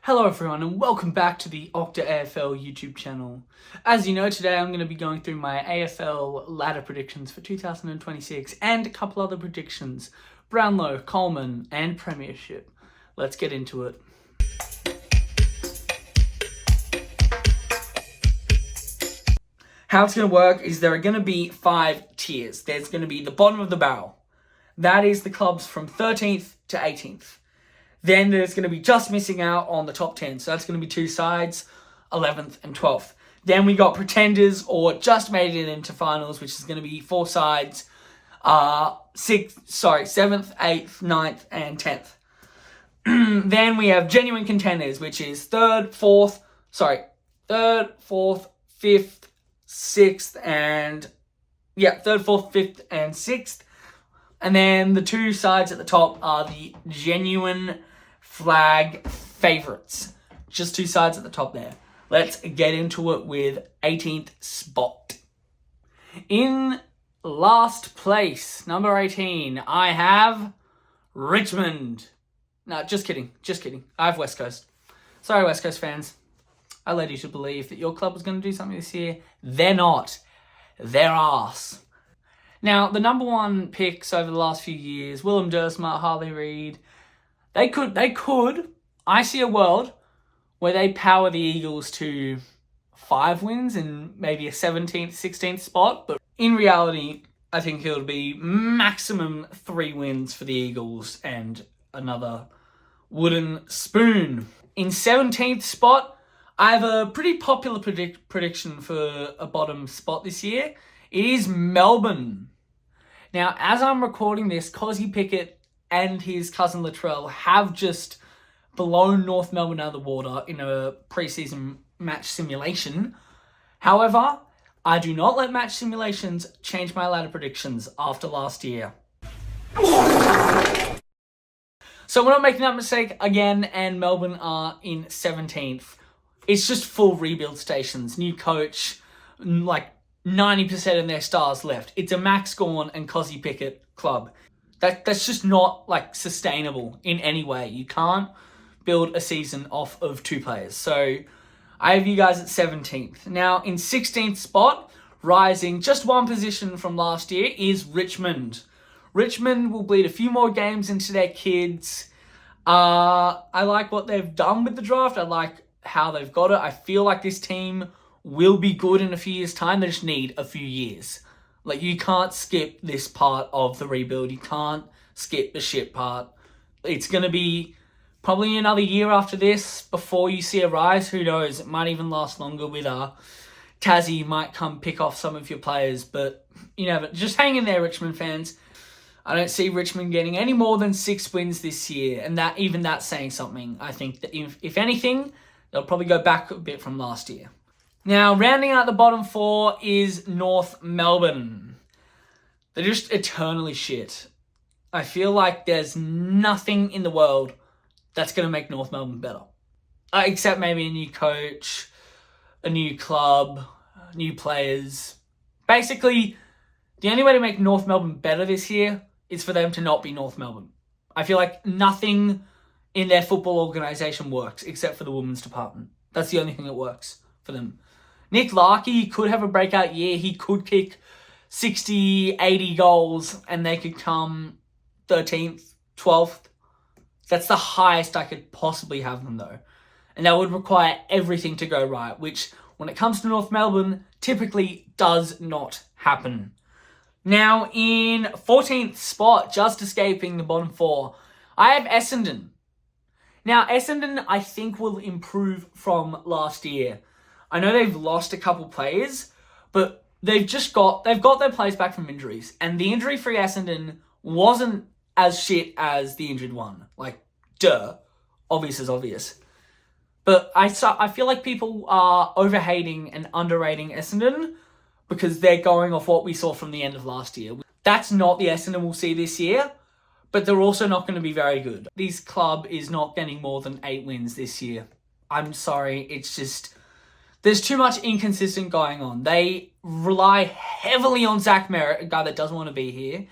Hello everyone and welcome back to the Octa AFL YouTube channel. As you know, today I'm going to be going through my AFL ladder predictions for 2026 and a couple other predictions, Brownlow, Coleman and Premiership. Let's get into it. How it's going to work is there are going to be 5 tiers. There's going to be the bottom of the barrel. That is the clubs from 13th to 18th. Then there's going to be just missing out on the top 10. So that's going to be 2 sides, 11th and 12th. Then we got pretenders or just made it into finals, which is going to be 4 sides, 7th, 8th, 9th and 10th. Then we have genuine contenders, which is 3rd, 4th, 5th, 6th and 3rd, 4th, 5th and 6th. And then the 2 sides at the top are the genuine flag favourites. Just 2 sides at the top there. Let's get into it with 18th spot. In last place, number 18, I have Richmond. No, just kidding. I have West Coast. Sorry, West Coast fans. I led you to believe that your club was going to do something this year. They're not. They're arse. Now, the number 1 picks over the last few years, Willem Dursma, Harley Reid, they could, I see a world where they power the Eagles to 5 wins and maybe a 17th, 16th spot. But in reality, I think it'll be maximum 3 wins for the Eagles and another wooden spoon. In 17th spot, I have a pretty popular prediction for a bottom spot this year. It is Melbourne. Now, as I'm recording this, Cozzy Pickett and his cousin Latrell have just blown North Melbourne out of the water in a preseason match simulation. However, I do not let match simulations change my ladder predictions after last year. So we're not making that mistake again, and Melbourne are in 17th. It's just full rebuild stations, new coach, 90% of their stars left. It's a Max Gawn and Cozzy Pickett club. That's just not sustainable in any way. You can't build a season off of 2 players. So I have you guys at 17th. Now in 16th spot, rising just 1 position from last year, is Richmond. Richmond will bleed a few more games into their kids. I like what they've done with the draft. I like how they've got it. I feel like this team will be good in a few years' time. They just need a few years. You can't skip this part of the rebuild. You can't skip the shit part. It's going to be probably another year after this before you see a rise. Who knows? It might even last longer with Tassie might come pick off some of your players. But, just hang in there, Richmond fans. I don't see Richmond getting any more than 6 wins this year. And that's saying something. I think that if anything, they'll probably go back a bit from last year. Now, rounding out the bottom 4 is North Melbourne. They're just eternally shit. I feel like there's nothing in the world that's going to make North Melbourne better. Except maybe a new coach, a new club, new players. Basically, the only way to make North Melbourne better this year is for them to not be North Melbourne. I feel like nothing in their football organisation works except for the women's department. That's the only thing that works for them. Nick Larkey could have a breakout year. He could kick 60, 80 goals and they could come 13th, 12th. That's the highest I could possibly have them though. And that would require everything to go right, which when it comes to North Melbourne, typically does not happen. Now in 14th spot, just escaping the bottom 4, I have Essendon. Now Essendon I think will improve from last year. I know they've lost a couple players, but they've got their players back from injuries. And the injury-free Essendon wasn't as shit as the injured one. Obvious is obvious. But I feel like people are overhating and underrating Essendon because they're going off what we saw from the end of last year. That's not the Essendon we'll see this year, but they're also not going to be very good. This club is not getting more than 8 wins this year. I'm sorry, it's just there's too much inconsistent going on. They rely heavily on Zach Merritt, a guy that doesn't want to be here.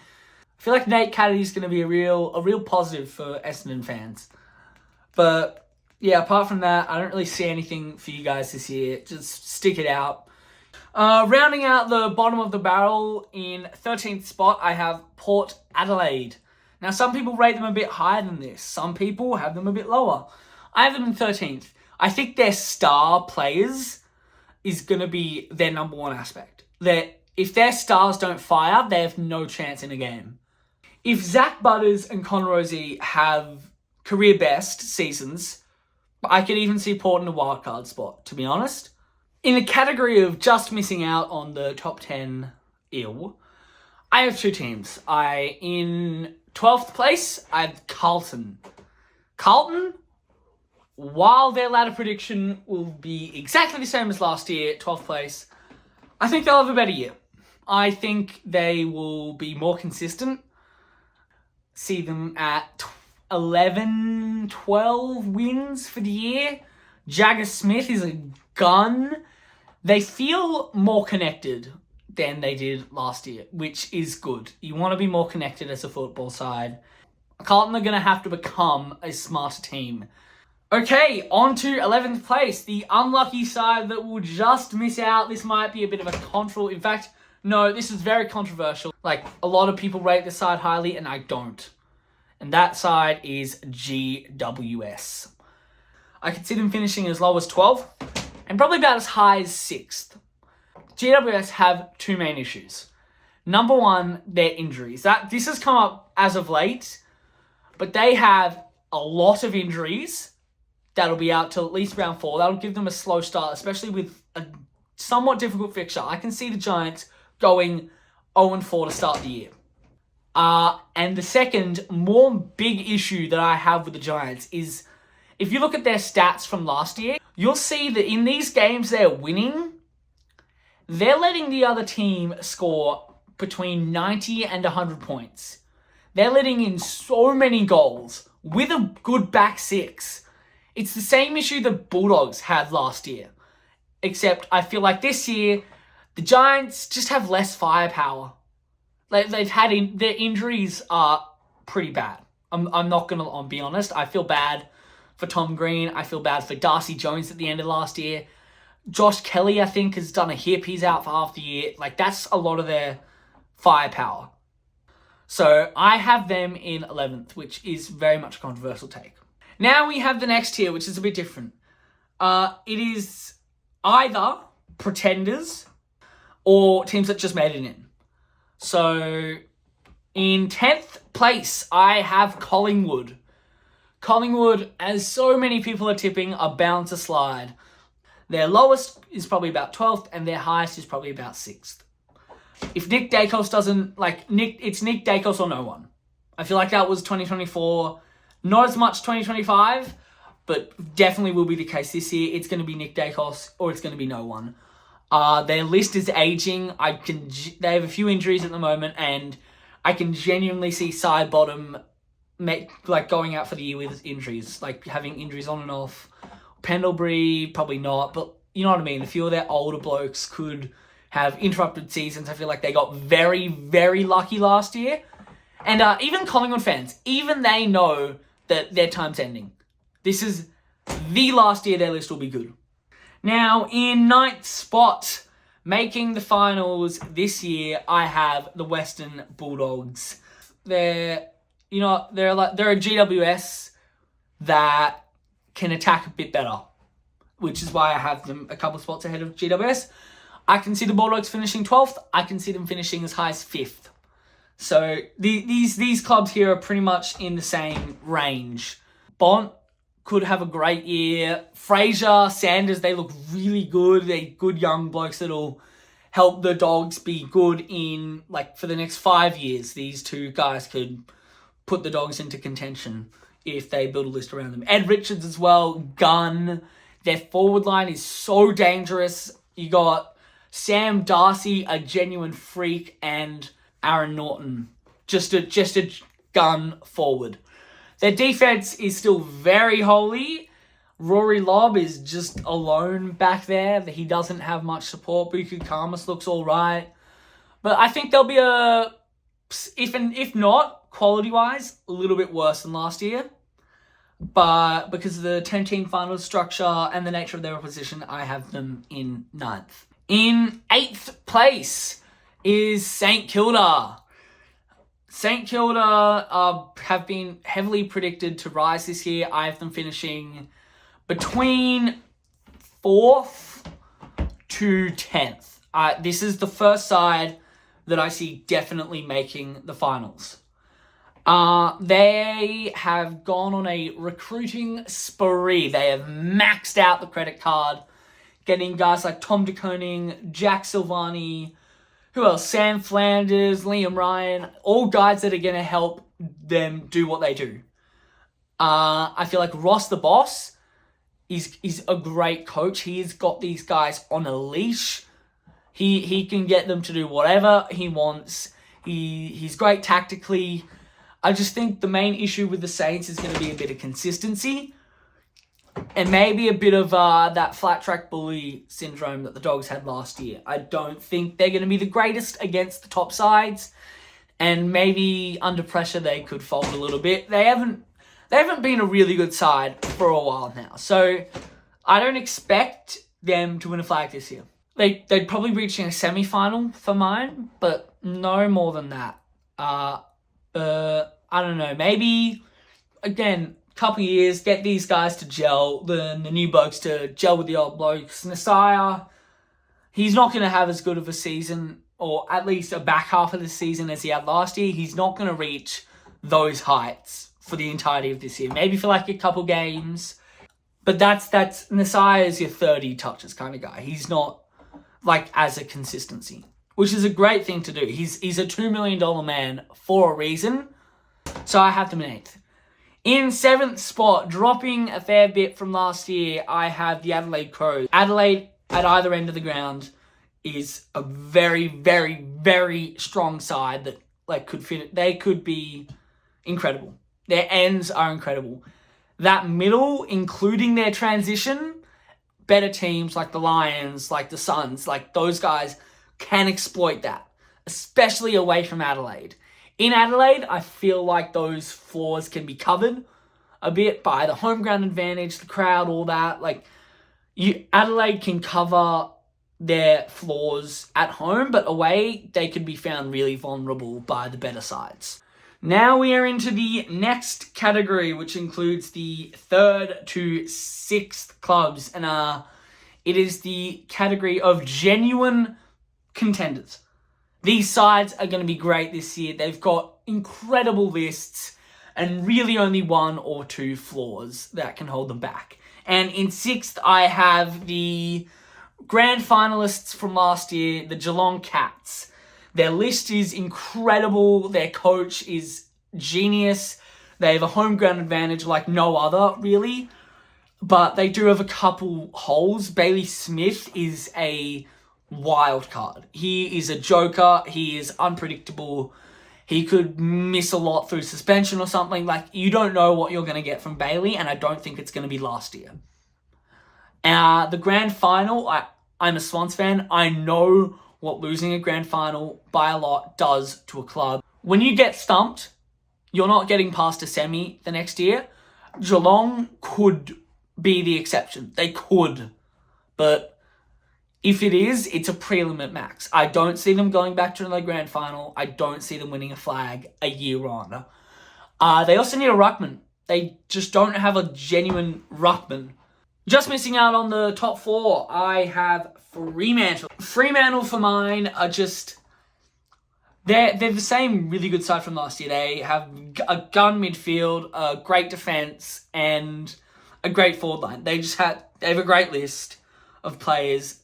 I feel like Nate Caddy's going to be a real positive for Essendon fans. But Yeah, apart from that, I don't really see anything for you guys this year. Just stick it out. Rounding out the bottom of the barrel in 13th spot, I have Port Adelaide. Now, some people rate them a bit higher than this. Some people have them a bit lower. I have them in 13th. I think their star players is going to be their number one aspect. If their stars don't fire, they have no chance in a game. If Zach Butters and Connor Rozee have career best seasons, I could even see Port in a wildcard spot, to be honest. In the category of just missing out on the top 10 I have two teams. In 12th place, I have Carlton. Carlton, while their ladder prediction will be exactly the same as last year, 12th place, I think they'll have a better year. I think they will be more consistent. See them at 11, 12 wins for the year. Jagger Smith is a gun. They feel more connected than they did last year, which is good. You want to be more connected as a football side. Carlton are going to have to become a smarter team. Okay, on to 11th place. The unlucky side that will just miss out. This might be a bit of a controversial. In fact, no, this is very controversial. Like, a lot of people rate this side highly, and I don't. And that side is GWS. I could see them finishing as low as 12th, and probably about as high as 6th. GWS have two main issues. Number one, their injuries. This has come up as of late, but they have a lot of injuries that'll be out till at least round 4. That'll give them a slow start, especially with a somewhat difficult fixture. I can see the Giants going 0-4 to start the year. And the second, more big issue that I have with the Giants is, if you look at their stats from last year, you'll see that in these games they're winning, they're letting the other team score between 90 and 100 points. They're letting in so many goals with a good back six. It's the same issue the Bulldogs had last year. Except I feel like this year, the Giants just have less firepower. They've had their injuries are pretty bad. I'm not going to be honest. I feel bad for Tom Green. I feel bad for Darcy Jones at the end of last year. Josh Kelly, I think, has done a hip. He's out for half the year. That's a lot of their firepower. So I have them in 11th, which is very much a controversial take. Now we have the next tier, which is a bit different. It is either pretenders or teams that just made it in. So in 10th place, I have Collingwood. Collingwood, as so many people are tipping, are bound to slide. Their lowest is probably about 12th, and their highest is probably about 6th. If Nick Dacos doesn't, it's Nick Dacos or no one. I feel like that was 2024. Not as much 2025, but definitely will be the case this year. It's going to be Nick Dacos or it's going to be no one. Their list is aging. They have a few injuries at the moment, and I can genuinely see side bottom going out for the year with injuries, having injuries on and off. Pendlebury, probably not, but you know what I mean. A few of their older blokes could have interrupted seasons. I feel like they got very, very lucky last year. And even Collingwood fans, even they know that their time's ending. This is the last year their list will be good. Now, in 9th spot, making the finals this year, I have the Western Bulldogs. They're a GWS that can attack a bit better, which is why I have them a couple spots ahead of GWS. I can see the Bulldogs finishing 12th. I can see them finishing as high as 5th. So these clubs here are pretty much in the same range. Bont could have a great year. Fraser, Sanders, they look really good. They're good young blokes that'll help the Dogs be good in, for the next 5 years. These two guys could put the Dogs into contention if they build a list around them. Ed Richards as well, gun. Their forward line is so dangerous. You got Sam Darcy, a genuine freak, and Aaron Norton, just a gun forward. Their defense is still very holy. Rory Lobb is just alone back there. He doesn't have much support. Buku Karmas looks all right. But I think they'll be if not, quality-wise, a little bit worse than last year. but because of the 10-team final structure and the nature of their opposition, I have them in 9th. In 8th place is St Kilda. St Kilda have been heavily predicted to rise this year. I have them finishing between 4th to 10th. This is the first side that I see definitely making the finals. They have gone on a recruiting spree. They have maxed out the credit card, getting guys like Tom de Koning, Jack Silvani, who else? Sam Flanders, Liam Ryan, all guys that are going to help them do what they do. I feel like Ross the Boss is a great coach. He's got these guys on a leash. He can get them to do whatever he wants. He's great tactically. I just think the main issue with the Saints is going to be a bit of consistency. And maybe a bit of that flat track bully syndrome that the Dogs had last year. I don't think they're going to be the greatest against the top sides. And maybe under pressure they could fold a little bit. They haven't been a really good side for a while now. So I don't expect them to win a flag this year. They'd probably be reaching a semi-final for mine, but no more than that. I don't know. Maybe, again, couple of years, get these guys to gel, the new blokes to gel with the old blokes. Messiah, he's not going to have as good of a season, or at least a back half of the season as he had last year. He's not going to reach those heights for the entirety of this year. Maybe for like a couple games. But that's Messiah is your 30 touches kind of guy. He's not like as a consistency, which is a great thing to do. He's a $2 million man for a reason. So I have them in 8th. In 7th spot, dropping a fair bit from last year, I have the Adelaide Crows. Adelaide, at either end of the ground, is a very, very, very strong side that could fit. They could be incredible. Their ends are incredible. That middle, including their transition, better teams like the Lions, like the Suns, like those guys can exploit that, especially away from Adelaide. In Adelaide, I feel like those flaws can be covered a bit by the home ground advantage, the crowd, all that. Adelaide can cover their flaws at home, but away, they could be found really vulnerable by the better sides. Now we are into the next category, which includes the 3rd to 6th clubs, and it is the category of genuine contenders. These sides are going to be great this year. They've got incredible lists and really only 1 or 2 flaws that can hold them back. And in 6th, I have the grand finalists from last year, the Geelong Cats. Their list is incredible. Their coach is genius. They have a home ground advantage like no other, really. But they do have a couple holes. Bailey Smith is a wild card. He is a joker. He is unpredictable. He could miss a lot through suspension or something. You don't know what you're going to get from Bailey, and I don't think it's going to be last year. The grand final, I'm a Swans fan. I know what losing a grand final by a lot does to a club. When you get stumped, you're not getting past a semi the next year. Geelong could be the exception. They could. But if it is, it's a prelim at max. I don't see them going back to the grand final. I don't see them winning a flag a year on. They also need a ruckman. They just don't have a genuine ruckman. Just missing out on the top 4, I have Fremantle. Fremantle for mine are just... They're the same really good side from last year. They have a gun midfield, a great defence, and a great forward line. They have a great list of players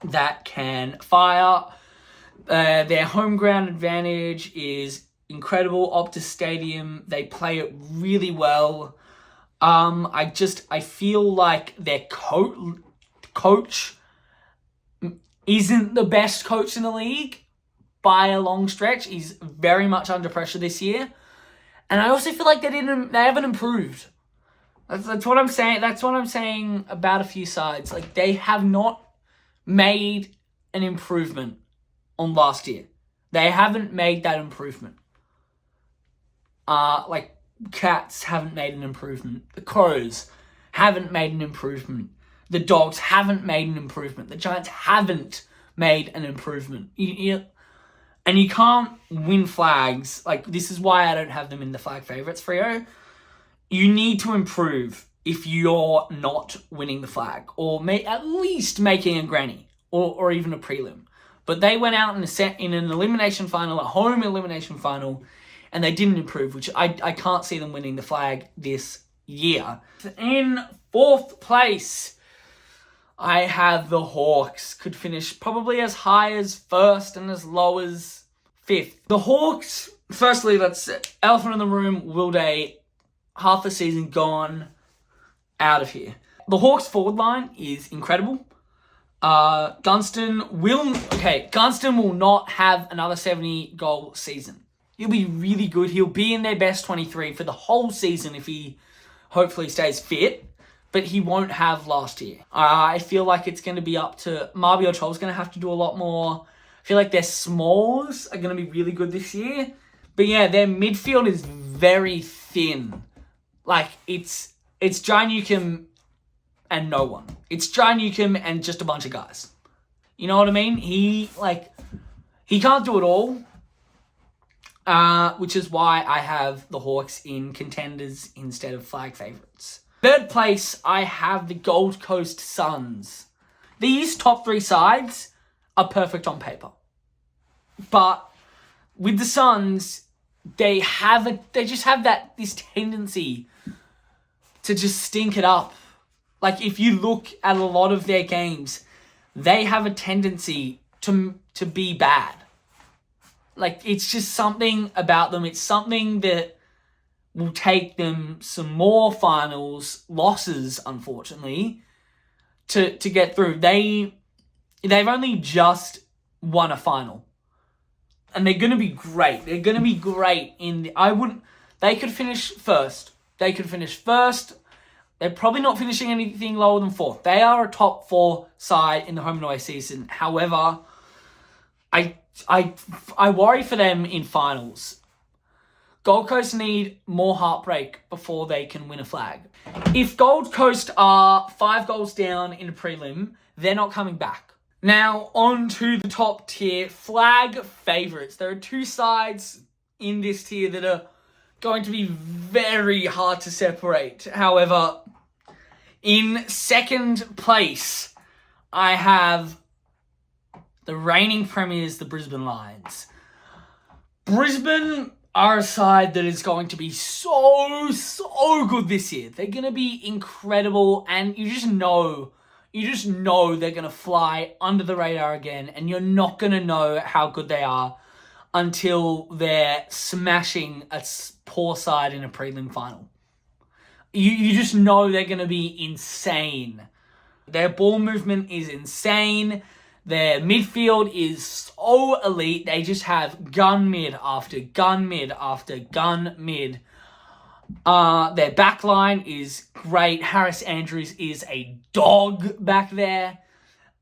that can fire. Their home ground advantage is incredible. Optus Stadium, they play it really well. I feel like their coach isn't the best coach in the league by a long stretch. He's very much under pressure this year. And I also feel like they haven't improved. That's what I'm saying. That's what I'm saying about a few sides. They have not made an improvement on last year. They haven't made that improvement. Cats haven't made an improvement. The Crows haven't made an improvement. The Dogs haven't made an improvement. The Giants haven't made an improvement. And you can't win flags. Like, this is why I don't have them in the flag favourites, Freo. You need to improve if you're not winning the flag, or at least making a granny, or even a prelim. But they went out in an elimination final, a home elimination final, and they didn't improve, which I can't see them winning the flag this year. In fourth place, I have the Hawks. Could finish probably as high as first and as low as fifth. The Hawks, firstly, that's elephant in the room, Will Day, half the season gone, out of here. The Hawks forward line is incredible. Gunston will not have another 70-goal season. He'll be really good. He'll be in their best 23 for the whole season if he hopefully stays fit, but he won't have last year. I feel like it's going to be up to Marby or Troll's going to have to do a lot more. I feel like their smalls are going to be really good this year. But yeah, their midfield is very thin. Like, it's Jai Newcomb and no one. It's Jai Newcomb and just a bunch of guys. You know what I mean? He can't do it all. Which is why I have the Hawks in contenders instead of flag favourites. Third place, I have the Gold Coast Suns. These top three sides are perfect on paper. But with the Suns, they just have this tendency to just stink it up. Like, if you look at a lot of their games, they have a tendency to be bad. Like, it's just something about them. It's something that will take them some more finals losses, unfortunately, to get through. They've only just won a final. And they're going to be great. They're going to be great they could finish first. They're probably not finishing anything lower than fourth. They are a top 4 side in the home and away season. However, I worry for them in finals. Gold Coast need more heartbreak before they can win a flag. If Gold Coast are 5 goals down in a prelim, they're not coming back. Now, on to the top tier, flag favourites. There are 2 sides in this tier that are going to be very hard to separate. However, in second place, I have the reigning premiers, the Brisbane Lions. Brisbane are a side that is going to be so good this year. They're going to be incredible, and you just know they're going to fly under the radar again, and you're not going to know how good they are until they're smashing a poor side in a prelim final. You just know they're going to be insane. Their ball movement is insane. Their midfield is so elite. They just have gun mid after gun mid after gun mid. Their back line is great. Harris Andrews is a dog back there.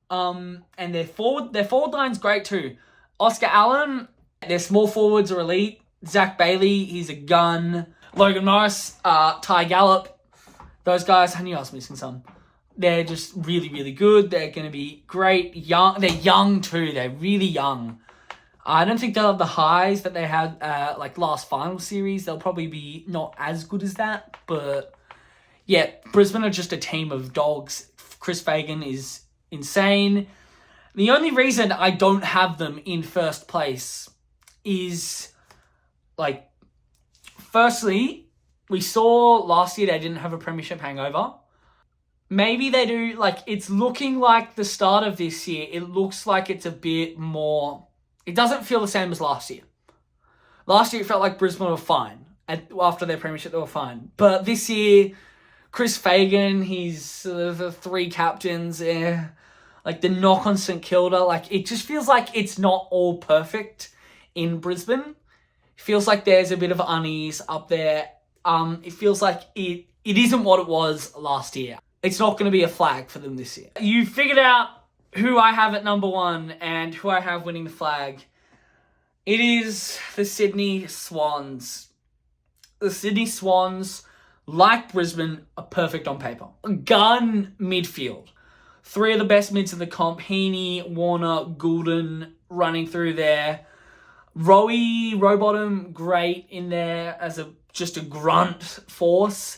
And their forward line's great too. Oscar Allen, their small forwards are elite. Zach Bailey, he's a gun. Logan Morris, Ty Gallop, those guys, I knew I was missing some. They're just really, really good. They're going to be great. They're young too. They're really young. I don't think they'll have the highs that they had last final series. They'll probably be not as good as that. But yeah, Brisbane are just a team of dogs. Chris Fagan is insane. The only reason I don't have them in first place is, firstly, we saw last year they didn't have a premiership hangover. Maybe they do. It's looking like the start of this year, it looks like it's a bit more. It doesn't feel the same as last year. Last year, it felt like Brisbane were fine. After their premiership, they were fine. But this year, Chris Fagan, he's the 3 captains, the knock on St Kilda, it just feels like it's not all perfect in Brisbane. It feels like there's a bit of unease up there. It feels like it isn't what it was last year. It's not going to be a flag for them this year. You figured out who I have at number 1 and who I have winning the flag. It is the Sydney Swans. the Sydney Swans, like Brisbane, are perfect on paper. Gun midfield. 3 of the best mids in the comp. Heaney, Warner, Goulden running through there. Rowbottom, great in there as just a grunt force.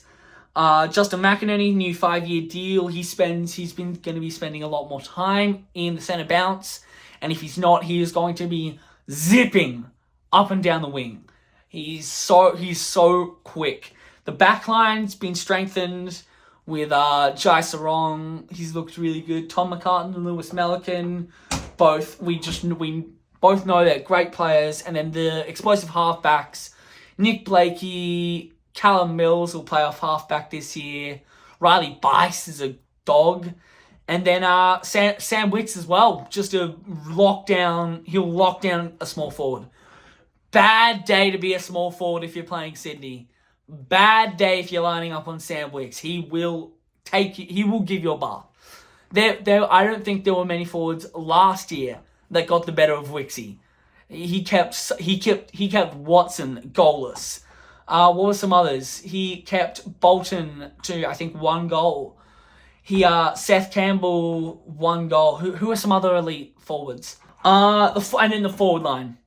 Justin McInerney, new 5-year deal. He's been going to be spending a lot more time in the centre bounce. And if he's not, he is going to be zipping up and down the wing. He's so quick. The backline's been strengthened with Jai Sarong. He's looked really good. Tom McCartan and Lewis Melican, we both know they're great players. And then the explosive halfbacks, Nick Blakey, Callum Mills will play off halfback this year. Riley Bice is a dog. And then Sam Wicks as well, just he'll lock down a small forward. Bad day to be a small forward if you're playing Sydney. Bad day if you're lining up on Sam Wicks. He will give you a bar. I don't think there were many forwards last year that got the better of Wixie. He kept Watson goalless. What were some others? He kept Bolton to, I think, 1 goal. Seth Campbell, 1 goal. Who are some other elite forwards? And then the forward line.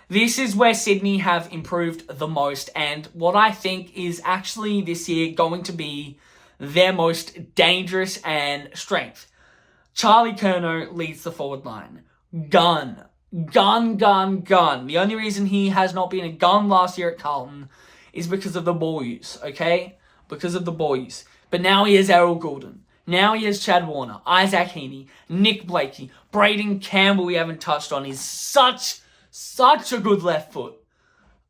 This is where Sydney have improved the most, and what I think is actually this year going to be their most dangerous and strength. Charlie Curnow leads the forward line. Gun. The only reason he has not been a gun last year at Carlton is because of the boys, okay? Because of the boys. But now he has Errol Goulden. Now he has Chad Warner, Isaac Heaney, Nick Blakey, Braden Campbell we haven't touched on. He's such a good left foot.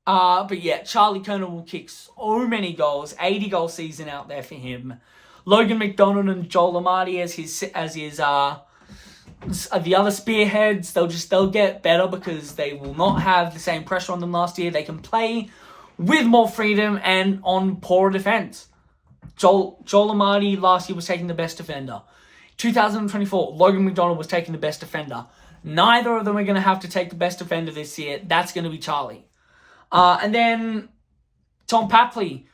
But yeah, Charlie Curnow will kick so many goals. 80-goal season out there for him. Logan McDonald and Joel Amati as the other spearheads. They'll get better because they will not have the same pressure on them last year. They can play with more freedom and on poorer defense. Joel Amati last year was taking the best defender. 2024, Logan McDonald was taking the best defender. Neither of them are going to have to take the best defender this year. That's going to be Charlie. And then Tom Papley,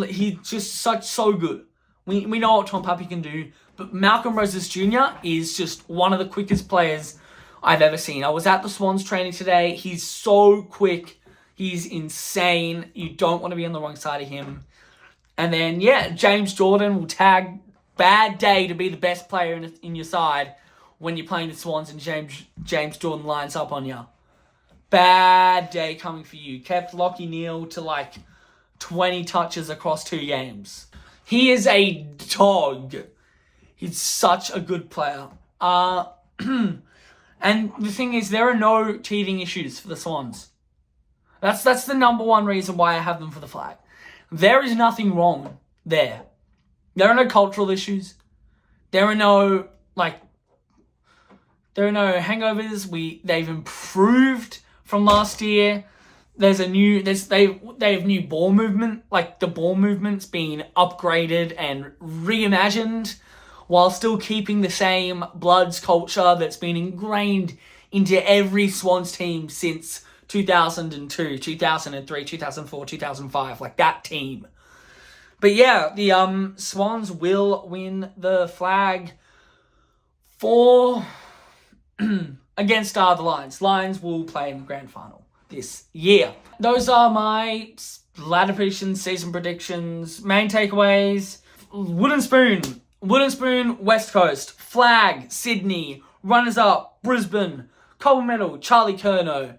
he's just so good. We know what Tom Papley can do, but Malcolm Roses Jr. is just one of the quickest players I've ever seen. I was at the Swans training today. He's so quick. He's insane. You don't want to be on the wrong side of him. And then, yeah, James Jordan will tag. Bad day to be the best player in your side when you're playing the Swans and James Jordan lines up on you. Bad day coming for you. Kept Lachie Neale to 20 touches across 2 games. He is a dog. He's such a good player. And the thing is, there are no teething issues for the Swans. That's the number one reason why I have them for the flag. There is nothing wrong there. There are no cultural issues. There are no hangovers. They've improved from last year. They have new ball movement. The ball movement's been upgraded and reimagined while still keeping the same Bloods culture that's been ingrained into every Swans team since 2002, 2003, 2004, 2005. That team. But yeah, the Swans will win the flag for against the Lions. Lions will play in the grand final this year. Those are my ladder predictions, season predictions, main takeaways. Wooden Spoon, West Coast. Flag, Sydney. Runners-up, Brisbane. Coleman medal, Charlie Curnow.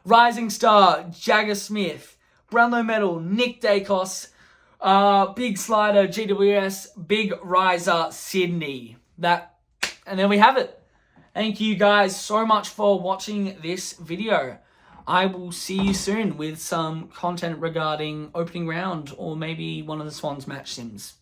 Rising star, Jagger Smith. Brownlow medal, Nick Dacos. Big slider, GWS. Big riser, Sydney. And then we have it. Thank you guys so much for watching this video. I will see you soon with some content regarding opening round or maybe one of the Swans match sims.